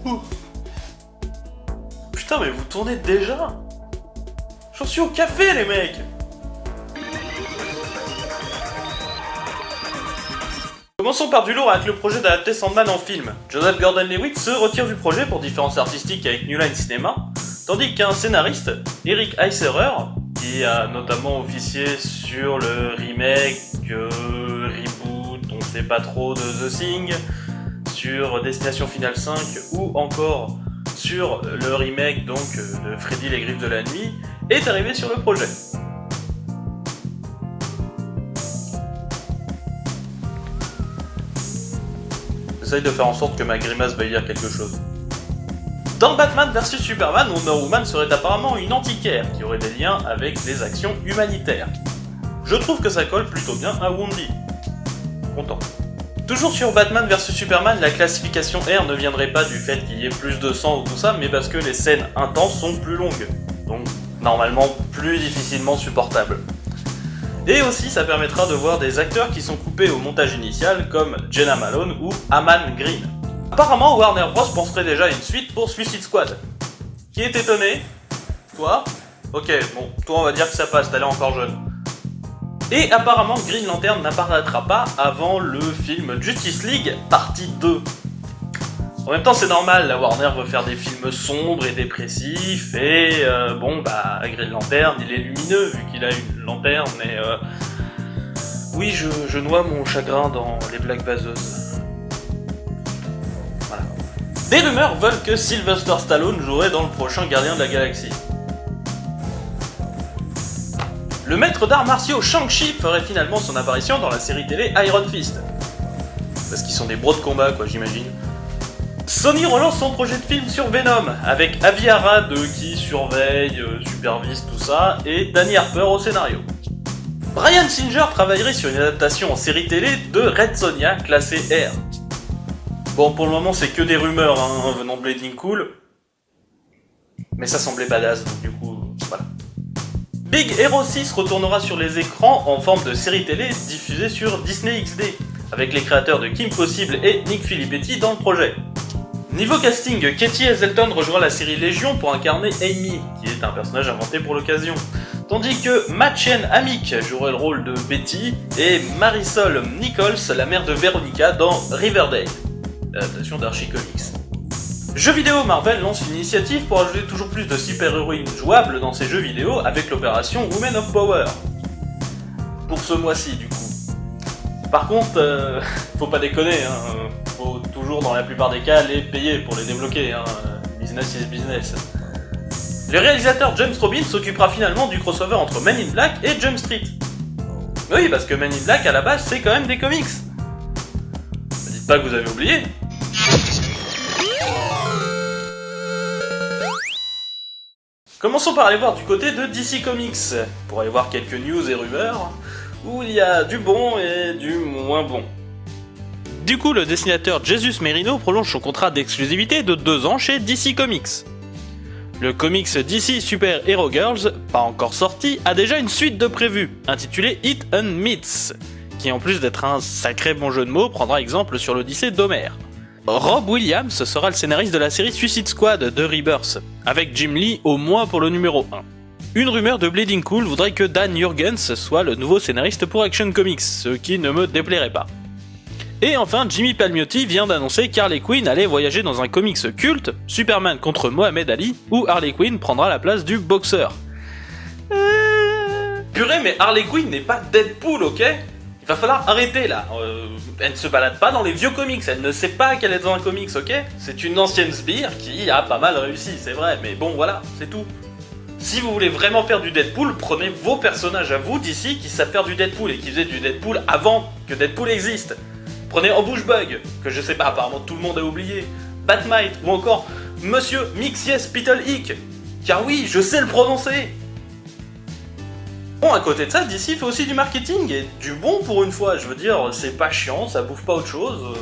Ouh. Putain, mais vous tournez déjà? J'en suis au café, les mecs! Commençons par du lourd avec le projet d'adapter Sandman en film. Joseph Gordon-Levitt se retire du projet pour différences artistiques avec New Line Cinema, tandis qu'un scénariste, Eric Heisserer, qui a notamment officié sur le remake, reboot, on sait pas trop, de The Thing, sur Destination Finale 5 ou encore sur le remake donc de Freddy les Griffes de la Nuit, est arrivé sur le projet. J'essaye de faire en sorte que ma grimace veuille dire quelque chose. Dans Batman vs Superman, Wonder Woman serait apparemment une antiquaire qui aurait des liens avec les actions humanitaires. Je trouve que ça colle plutôt bien à Wondy. Content. Toujours sur Batman vs Superman, la classification R ne viendrait pas du fait qu'il y ait plus de sang ou tout ça, mais parce que les scènes intenses sont plus longues, donc normalement plus difficilement supportables. Et aussi ça permettra de voir des acteurs qui sont coupés au montage initial comme Jenna Malone ou Aman Green. Apparemment Warner Bros penserait déjà à une suite pour Suicide Squad. Qui est étonné? Toi? Ok, bon, toi on va dire que ça passe, t'as l'air encore jeune. Et apparemment Green Lantern n'apparaîtra pas avant le film Justice League partie 2. En même temps c'est normal, la Warner veut faire des films sombres et dépressifs et Green Lantern il est lumineux vu qu'il a une lanterne et oui je noie mon chagrin dans les blagues vaseuses. Voilà. Des rumeurs veulent que Sylvester Stallone jouerait dans le prochain Gardien de la Galaxie. Le maître d'arts martiaux Shang-Chi ferait finalement son apparition dans la série télé Iron Fist. Parce qu'ils sont des bros de combat quoi j'imagine. Sony relance son projet de film sur Venom, avec Avi Arad qui surveille, supervise tout ça, et Danny Harper au scénario. Bryan Singer travaillerait sur une adaptation en série télé de Red Sonja classée R. Bon pour le moment c'est que des rumeurs venant de Bleeding Cool, mais ça semblait badass donc du coup voilà. Big Hero 6 retournera sur les écrans en forme de série télé diffusée sur Disney XD, avec les créateurs de Kim Possible et Nick Filippetti dans le projet. Niveau casting, Katie Hazelton rejoindra la série Légion pour incarner Amy, qui est un personnage inventé pour l'occasion. Tandis que Machen Amick jouerait le rôle de Betty et Marisol Nichols, la mère de Veronica dans Riverdale, l'adaptation d'Archie Comics. Jeux vidéo, Marvel lance une initiative pour ajouter toujours plus de super-héroïnes jouables dans ses jeux vidéo avec l'opération Women of Power. Pour ce mois-ci du coup. Par contre, faut pas déconner, faut toujours dans la plupart des cas les payer pour les débloquer, business is business. Le réalisateur James Robin s'occupera finalement du crossover entre Men in Black et Jump Street. Oui, parce que Men in Black à la base c'est quand même des comics. Ne dites pas que vous avez oublié. Commençons par aller voir du côté de DC Comics, pour aller voir quelques news et rumeurs, où il y a du bon et du moins bon. Du coup, le dessinateur Jesus Merino prolonge son contrat d'exclusivité de 2 ans chez DC Comics. Le comics DC Super Hero Girls, pas encore sorti, a déjà une suite de prévues, intitulée Hit and Meets, qui en plus d'être un sacré bon jeu de mots, prendra exemple sur l'Odyssée d'Homer. Rob Williams sera le scénariste de la série Suicide Squad de Rebirth, avec Jim Lee au moins pour le numéro 1. Une rumeur de Bleeding Cool voudrait que Dan Jurgens soit le nouveau scénariste pour Action Comics, ce qui ne me déplairait pas. Et enfin, Jimmy Palmiotti vient d'annoncer qu'Harley Quinn allait voyager dans un comics culte, Superman contre Mohamed Ali, où Harley Quinn prendra la place du boxeur. Purée, mais Harley Quinn n'est pas Deadpool, ok ? Il va falloir arrêter là. Elle ne se balade pas dans les vieux comics, elle ne sait pas qu'elle est dans un comics, ok ? C'est une ancienne sbire qui a pas mal réussi, c'est vrai, mais bon voilà, c'est tout. Si vous voulez vraiment faire du Deadpool, prenez vos personnages à vous d'ici qui savent faire du Deadpool et qui faisaient du Deadpool avant que Deadpool existe. Prenez Ambushbug, que je sais pas, apparemment tout le monde a oublié, Batmite ou encore Monsieur Mixies Spittle-Hick, car oui, je sais le prononcer. Bon, à côté de ça, DC fait aussi du marketing, et du bon pour une fois, je veux dire, c'est pas chiant, ça bouffe pas autre chose.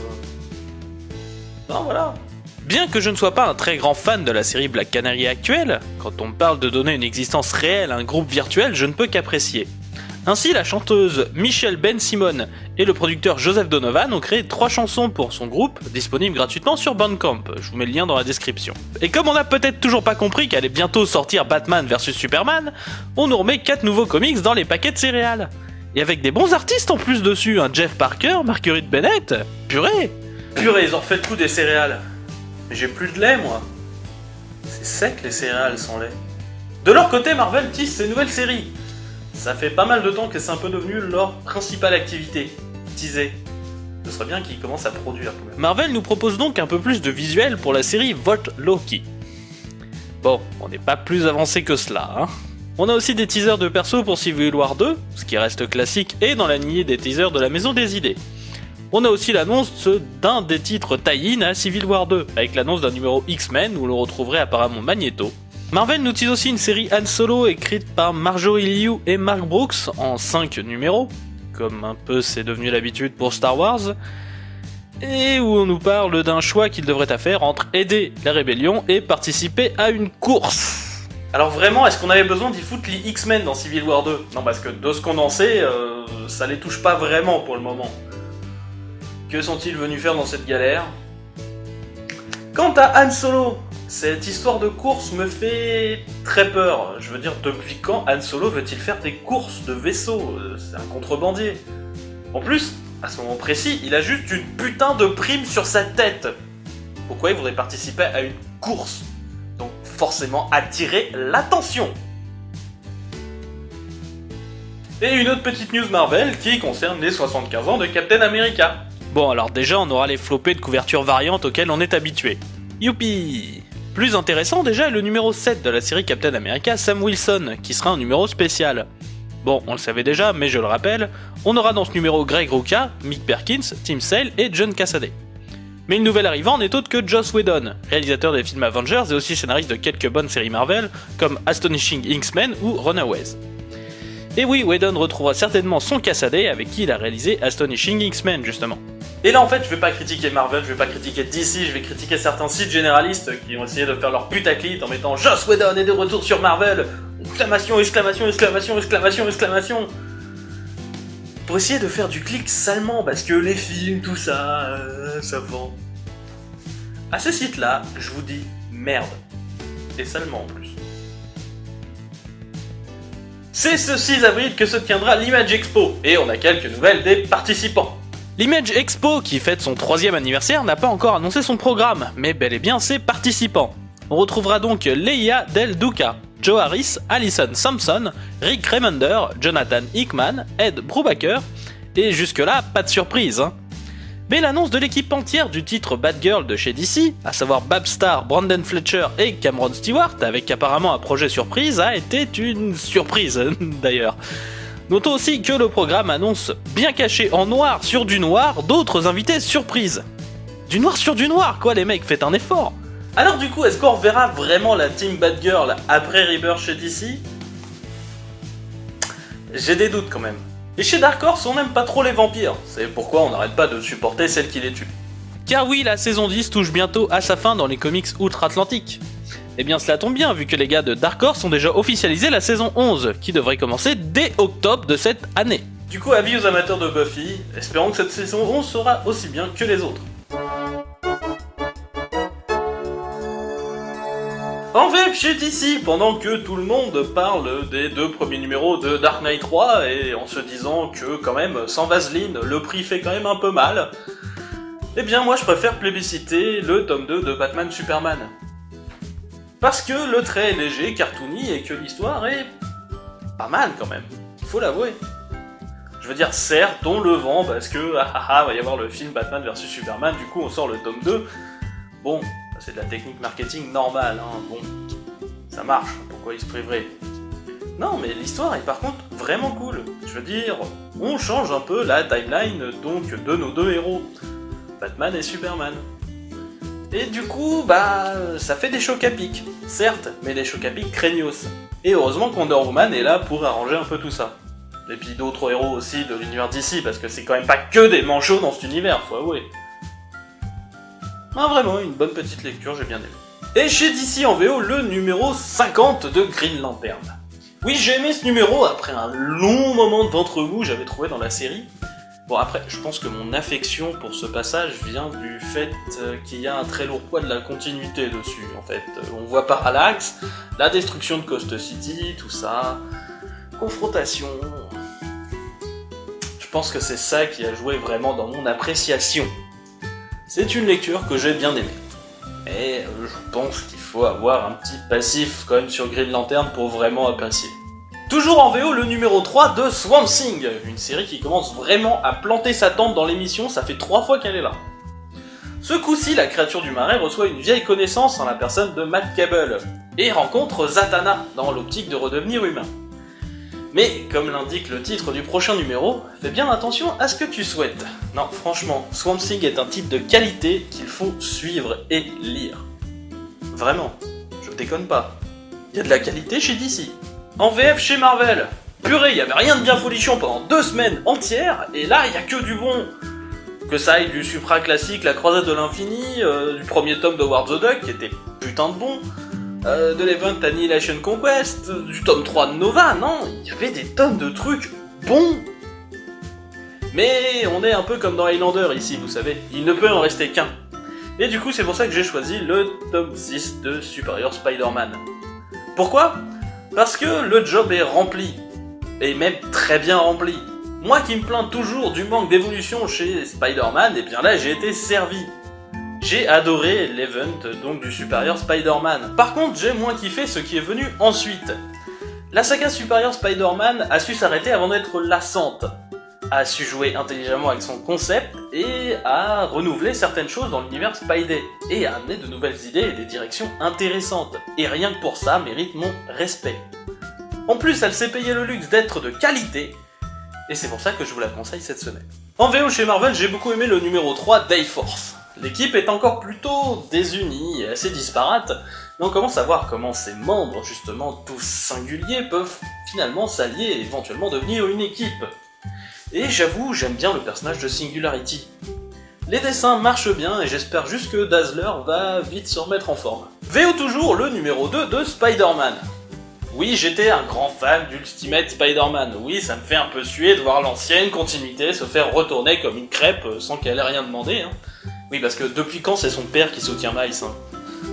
Non, voilà. Bien que je ne sois pas un très grand fan de la série Black Canary actuelle, quand on me parle de donner une existence réelle à un groupe virtuel, je ne peux qu'apprécier. Ainsi, la chanteuse Michelle Ben Simon et le producteur Joseph Donovan ont créé 3 chansons pour son groupe, disponibles gratuitement sur Bandcamp. Je vous mets le lien dans la description. Et comme on n'a peut-être toujours pas compris qu'allait bientôt sortir Batman vs Superman, on nous remet 4 nouveaux comics dans les paquets de céréales. Et avec des bons artistes en plus dessus, Jeff Parker, Marguerite Bennett, purée, ils ont refait le coup des céréales. Mais j'ai plus de lait, moi. C'est sec les céréales sans lait. De leur côté, Marvel tisse ses nouvelles séries. Ça fait pas mal de temps que c'est un peu devenu leur principale activité. Teaser. Ce serait bien qu'ils commencent à produire. Marvel nous propose donc un peu plus de visuel pour la série Volt Loki. Bon, on n'est pas plus avancé que cela, hein. On a aussi des teasers de persos pour Civil War 2, ce qui reste classique et dans la lignée des teasers de la Maison des Idées. On a aussi l'annonce d'un des titres tie-in à Civil War 2, avec l'annonce d'un numéro X-Men où l'on retrouverait apparemment Magneto. Marvel nous tease aussi une série Han Solo écrite par Marjorie Liu et Mark Brooks en 5 numéros, comme un peu c'est devenu l'habitude pour Star Wars, et où on nous parle d'un choix qu'il devrait faire entre aider la rébellion et participer à une course. Alors vraiment, est-ce qu'on avait besoin d'y foutre les X-Men dans Civil War 2 ? Non, parce que de ce qu'on en sait, ça les touche pas vraiment pour le moment. Que sont-ils venus faire dans cette galère ? Quant à Han Solo, cette histoire de course me fait très peur. Je veux dire, depuis quand Han Solo veut-il faire des courses de vaisseaux ? C'est un contrebandier. En plus, à ce moment précis, il a juste une putain de prime sur sa tête. Pourquoi il voudrait participer à une course ? Donc forcément attirer l'attention. Et une autre petite news Marvel qui concerne les 75 ans de Captain America. Bon alors déjà on aura les flopés de couvertures variantes auxquelles on est habitué. Youpi! Plus intéressant déjà est le numéro 7 de la série Captain America Sam Wilson, qui sera un numéro spécial. Bon, on le savait déjà, mais je le rappelle, on aura dans ce numéro Greg Rucka, Mick Perkins, Tim Sale et John Cassaday. Mais une nouvelle arrivant n'est autre que Joss Whedon, réalisateur des films Avengers et aussi scénariste de quelques bonnes séries Marvel, comme Astonishing X-Men ou Runaways. Et oui, Whedon retrouvera certainement son Cassaday avec qui il a réalisé Astonishing X-Men justement. Et là en fait je vais pas critiquer Marvel, je vais pas critiquer DC, je vais critiquer certains sites généralistes qui ont essayé de faire leur putaclite en mettant Joss Whedon est de retour sur Marvel, exclamation, exclamation, exclamation, exclamation, exclamation. Pour essayer de faire du clic salement parce que les films, tout ça, ça vend. À ce site là, je vous dis merde. Et salement en plus. C'est ce 6 avril que se tiendra l'Image Expo, et on a quelques nouvelles des participants. L'Image Expo, qui fête son 3e anniversaire, n'a pas encore annoncé son programme, mais bel et bien ses participants. On retrouvera donc Leia Del Duca, Joe Harris, Allison Sampson, Rick Remender, Jonathan Hickman, Ed Brubaker, et jusque-là, pas de surprise, hein. Mais l'annonce de l'équipe entière du titre Bad Girl de chez DC, à savoir Babstar, Brandon Fletcher et Cameron Stewart, avec apparemment un projet surprise, a été une surprise d'ailleurs. Notons aussi que le programme annonce, bien caché en noir sur du noir, d'autres invités surprises. Du noir sur du noir, quoi les mecs, faites un effort. Alors du coup, est-ce qu'on reverra vraiment la team Bad Girl après Rebirth chez DC ? J'ai des doutes quand même. Et chez Dark Horse, on n'aime pas trop les vampires, c'est pourquoi on n'arrête pas de supporter celles qui les tuent. Car oui, la saison 10 touche bientôt à sa fin dans les comics outre-Atlantique. Et bien cela tombe bien, vu que les gars de Dark Horse ont déjà officialisé la saison 11, qui devrait commencer dès octobre de cette année. Du coup, avis aux amateurs de Buffy, espérons que cette saison 11 sera aussi bien que les autres. En VF chez DC, pendant que tout le monde parle des 2 premiers numéros de Dark Knight 3, et en se disant que quand même, sans Vaseline, le prix fait quand même un peu mal, eh bien moi je préfère plébisciter le tome 2 de Batman Superman. Parce que le trait est léger, cartoony, et que l'histoire est pas mal quand même, il faut l'avouer. Je veux dire, certes, on le vend parce que va y avoir le film Batman vs Superman, du coup on sort le tome 2. Bon, c'est de la technique marketing normale, hein, bon, ça marche, pourquoi ils se priveraient ? Non, mais l'histoire est par contre vraiment cool. Je veux dire, on change un peu la timeline donc de nos 2 héros, Batman et Superman. Et du coup, ça fait des chocs à pic, certes, mais des chocs à pic craignos. Et heureusement que Wonder Woman est là pour arranger un peu tout ça. Et puis d'autres héros aussi de l'univers d'ici, parce que c'est quand même pas que des manchots dans cet univers, faut avouer. Ah, vraiment, une bonne petite lecture, j'ai bien aimé. Et chez DC en VO, le numéro 50 de Green Lantern. Oui, j'ai aimé ce numéro après un long moment de ventre mou j'avais trouvé dans la série. Bon après, je pense que mon affection pour ce passage vient du fait qu'il y a un très lourd poids de la continuité dessus, en fait. On voit Parallax, la destruction de Coast City, tout ça, confrontation... Je pense que c'est ça qui a joué vraiment dans mon appréciation. C'est une lecture que j'ai bien aimée. Et je pense qu'il faut avoir un petit passif quand même sur Green Lantern pour vraiment apprécier. Toujours en VO, le numéro 3 de Swamp Thing, une série qui commence vraiment à planter sa tente dans l'émission, ça fait 3 fois qu'elle est là. Ce coup-ci, la créature du marais reçoit une vieille connaissance en la personne de Matt Cable, et rencontre Zatanna, dans l'optique de redevenir humain. Mais, comme l'indique le titre du prochain numéro, fais bien attention à ce que tu souhaites. Non, franchement, Swamp Thing est un titre de qualité qu'il faut suivre et lire. Vraiment, je déconne pas. Il y a de la qualité chez DC. En VF chez Marvel, purée, il y avait rien de bien folichon pendant 2 semaines entières, et là, il y a que du bon. Que ça aille du Supra classique, la croisade de l'infini, du premier tome de Howard the Duck, qui était putain de bon, de l'event Annihilation Conquest, du tome 3 de Nova, non, il y avait des tonnes de trucs bons. Mais on est un peu comme dans Highlander ici, vous savez, il ne peut en rester qu'un. Et du coup, c'est pour ça que j'ai choisi le tome 6 de Superior Spider-Man. Pourquoi ? Parce que le job est rempli, et même très bien rempli. Moi qui me plains toujours du manque d'évolution chez Spider-Man, et bien là j'ai été servi. J'ai adoré l'event donc du Superior Spider-Man. Par contre, j'ai moins kiffé ce qui est venu ensuite. La saga Superior Spider-Man a su s'arrêter avant d'être lassante, a su jouer intelligemment avec son concept et a renouvelé certaines choses dans l'univers Spidey, et a amené de nouvelles idées et des directions intéressantes. Et rien que pour ça mérite mon respect. En plus, elle s'est payé le luxe d'être de qualité, et c'est pour ça que je vous la conseille cette semaine. En VO chez Marvel, j'ai beaucoup aimé le numéro 3 Dayforce. L'équipe est encore plutôt désunie et assez disparate, mais on commence à voir comment ses membres, justement tous singuliers, peuvent finalement s'allier et éventuellement devenir une équipe. Et j'avoue, j'aime bien le personnage de Singularity. Les dessins marchent bien et j'espère juste que Dazzler va vite se remettre en forme. VO toujours, le numéro 2 de Spider-Man. Oui, j'étais un grand fan d'Ultimate Spider-Man. Oui, ça me fait un peu suer de voir l'ancienne continuité se faire retourner comme une crêpe sans qu'elle ait rien demandé. Hein. Oui, parce que depuis quand c'est son père qui soutient Miles, hein.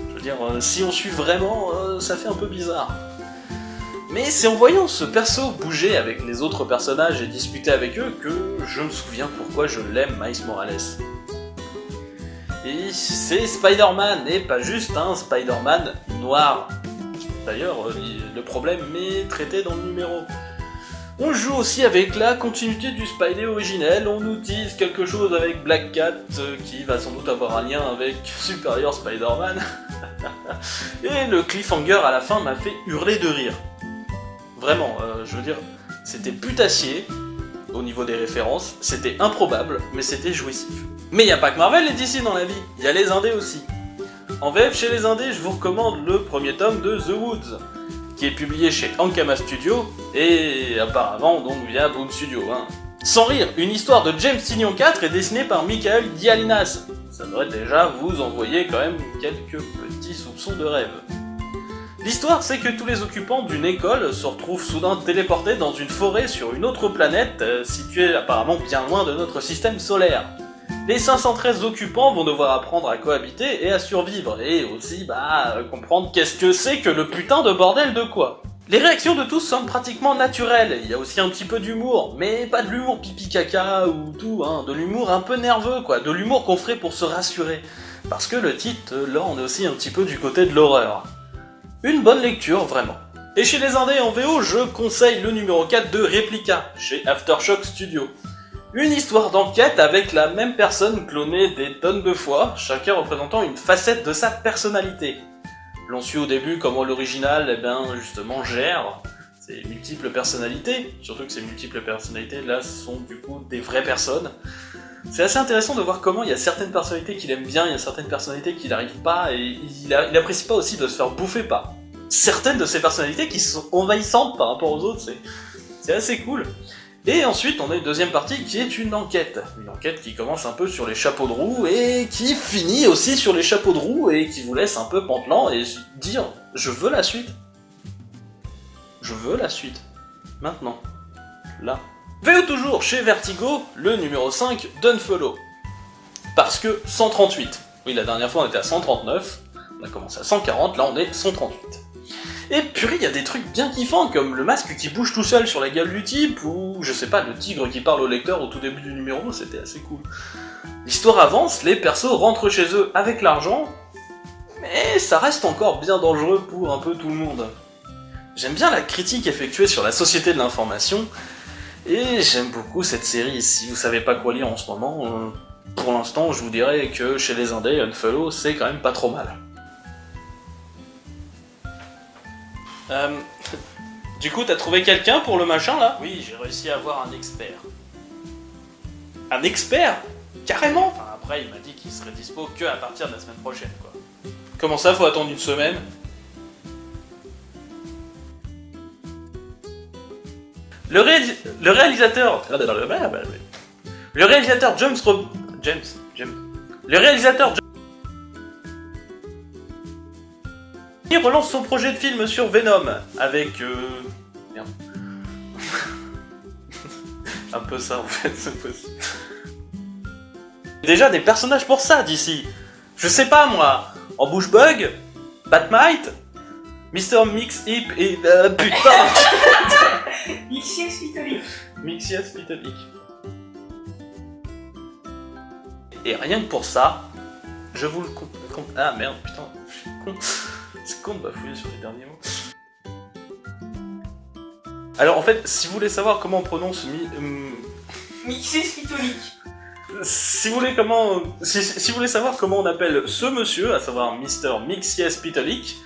Je veux dire, si on suit vraiment, ça fait un peu bizarre. Mais c'est en voyant ce perso bouger avec les autres personnages et discuter avec eux que je me souviens pourquoi je l'aime, Miles Morales. Et c'est Spider-Man, et pas juste un Spider-Man noir. D'ailleurs, le problème est traité dans le numéro. On joue aussi avec la continuité du Spidey originel, on nous tease quelque chose avec Black Cat, qui va sans doute avoir un lien avec Superior Spider-Man. Et le cliffhanger à la fin m'a fait hurler de rire. Vraiment, je veux dire, c'était putassier au niveau des références, c'était improbable, mais c'était jouissif. Mais y a pas que Marvel et DC dans la vie, y a les indés aussi. En VF chez les indés, je vous recommande le premier tome de The Woods, qui est publié chez Ankama Studio, et apparemment donc via Boom Studio. Hein. Sans rire, une histoire de James Tynion 4 est dessinée par Michael Dialinas. Ça devrait déjà vous envoyer quand même quelques petits soupçons de rêve. L'histoire, c'est que tous les occupants d'une école se retrouvent soudain téléportés dans une forêt sur une autre planète, située apparemment bien loin de notre système solaire. Les 513 occupants vont devoir apprendre à cohabiter et à survivre, et aussi, comprendre qu'est-ce que c'est que le putain de bordel de quoi. Les réactions de tous semblent pratiquement naturelles, il y a aussi un petit peu d'humour, mais pas de l'humour pipi caca ou tout, hein, de l'humour un peu nerveux quoi, de l'humour qu'on ferait pour se rassurer. Parce que le titre, là on est aussi un petit peu du côté de l'horreur. Une bonne lecture, vraiment. Et chez les indés en VO, je conseille le numéro 4 de Replica, chez Aftershock Studio. Une histoire d'enquête avec la même personne clonée des tonnes de fois, chacun représentant une facette de sa personnalité. L'on suit au début comment l'original, justement, gère ses multiples personnalités, surtout que ces multiples personnalités, là, sont du coup des vraies personnes. C'est assez intéressant de voir comment il y a certaines personnalités qu'il aime bien, il y a certaines personnalités qu'il n'arrive pas, et il apprécie pas aussi de se faire bouffer par certaines de ces personnalités qui sont envahissantes par rapport aux autres, c'est assez cool. Et ensuite, on a une deuxième partie qui est une enquête qui commence un peu sur les chapeaux de roue, et qui finit aussi sur les chapeaux de roue, et qui vous laisse un peu pantelant, et dire « je veux la suite ». Je veux la suite. Maintenant. Là. VO toujours chez Vertigo, le numéro 5 d'Unfollow. Parce que 138. Oui, la dernière fois on était à 139, on a commencé à 140, là on est 138. Et purée, il y a des trucs bien kiffants, comme le masque qui bouge tout seul sur la gueule du type, ou je sais pas, le tigre qui parle au lecteur au tout début du numéro, c'était assez cool. L'histoire avance, les persos rentrent chez eux avec l'argent, mais ça reste encore bien dangereux pour un peu tout le monde. J'aime bien la critique effectuée sur la société de l'information, et j'aime beaucoup cette série. Si vous savez pas quoi lire en ce moment, pour l'instant je vous dirais que chez les indés, Unfollow c'est quand même pas trop mal. Du coup, t'as trouvé quelqu'un pour le machin là? Oui, j'ai réussi à avoir un expert. Un expert? Carrément? Enfin, après, il m'a dit qu'il serait dispo que à partir de la semaine prochaine, quoi. Comment ça, faut attendre une semaine? Le réalisateur... Le réalisateur James... Le réalisateur il relance son projet de film sur Venom, avec... Merde. Un peu ça, en fait, c'est possible. Déjà des personnages pour ça, d'ici. Je sais pas, moi. Embouche-bug, Batmite, Mr. Mix-Hip et... putain. Mixies Vitalik. Mixies Vitalik. Et rien que pour ça, je vous le compte... Ah merde, putain, je suis con. C'est con de bafouiller sur les derniers mots. Alors en fait, si vous voulez savoir comment on prononce Mixies Vitalik. si vous voulez savoir comment on appelle ce monsieur, à savoir Mr. Mixies Pitalik,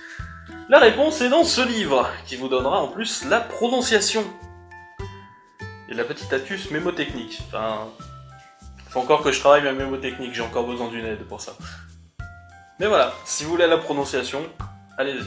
la réponse est dans ce livre, qui vous donnera en plus la prononciation. Et la petite astuce mémotechnique. Enfin... faut encore que je travaille ma mémotechnique, j'ai encore besoin d'une aide pour ça. Mais voilà, si vous voulez la prononciation, allez-y.